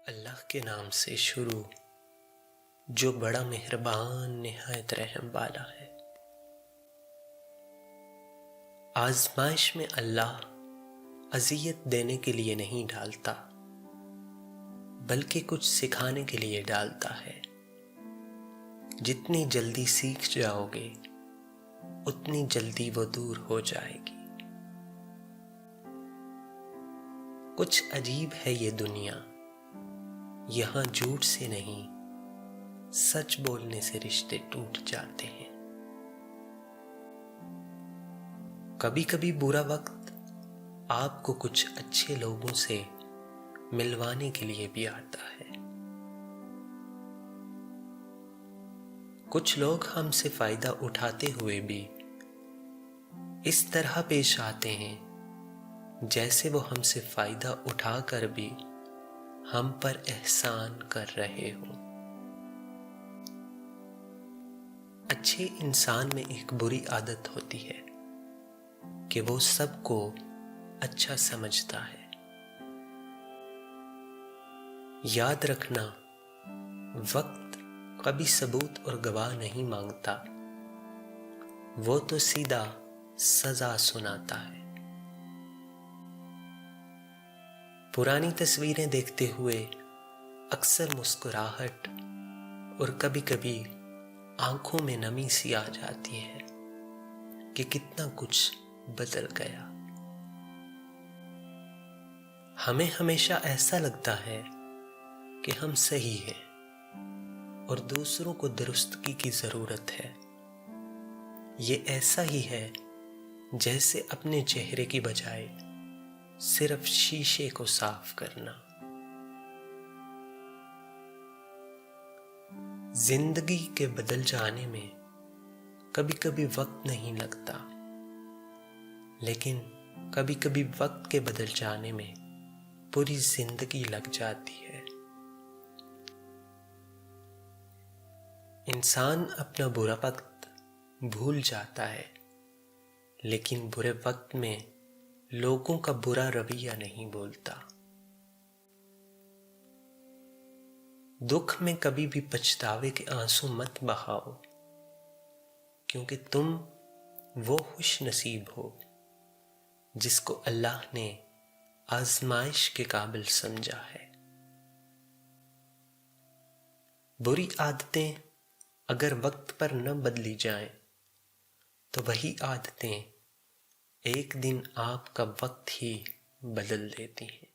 اللہ کے نام سے شروع جو بڑا مہربان نہایت رحم والا ہے۔ آزمائش میں اللہ اذیت دینے کے لیے نہیں ڈالتا بلکہ کچھ سکھانے کے لیے ڈالتا ہے۔ جتنی جلدی سیکھ جاؤ گے اتنی جلدی وہ دور ہو جائے گی۔ کچھ عجیب ہے یہ دنیا، یہاں جھوٹ سے نہیں سچ بولنے سے رشتے ٹوٹ جاتے ہیں۔ کبھی کبھی برا وقت آپ کو کچھ اچھے لوگوں سے ملوانے کے لیے بھی آتا ہے۔ کچھ لوگ ہم سے فائدہ اٹھاتے ہوئے بھی اس طرح پیش آتے ہیں جیسے وہ ہم سے فائدہ اٹھا کر بھی ہم پر احسان کر رہے ہوں۔ اچھے انسان میں ایک بری عادت ہوتی ہے کہ وہ سب کو اچھا سمجھتا ہے۔ یاد رکھنا، وقت کبھی ثبوت اور گواہ نہیں مانگتا، وہ تو سیدھا سزا سناتا ہے۔ پرانی تصویریں دیکھتے ہوئے اکثر مسکراہٹ اور کبھی کبھی آنکھوں میں نمی سی آ جاتی ہے کہ کتنا کچھ بدل گیا۔ ہمیں ہمیشہ ایسا لگتا ہے کہ ہم صحیح ہیں اور دوسروں کو درستگی کی ضرورت ہے۔ یہ ایسا ہی ہے جیسے اپنے چہرے کی بجائے صرف شیشے کو صاف کرنا۔ زندگی کے بدل جانے میں کبھی کبھی وقت نہیں لگتا، لیکن کبھی کبھی وقت کے بدل جانے میں پوری زندگی لگ جاتی ہے۔ انسان اپنا برا وقت بھول جاتا ہے، لیکن برے وقت میں لوگوں کا برا رویہ نہیں بولتا۔ دکھ میں کبھی بھی پچھتاوے کے آنسو مت بہاؤ، کیونکہ تم وہ خوش نصیب ہو جس کو اللہ نے آزمائش کے قابل سمجھا ہے۔ بری عادتیں اگر وقت پر نہ بدلی جائیں تو وہی عادتیں ایک دن آپ کا وقت ہی بدل دیتی ہیں۔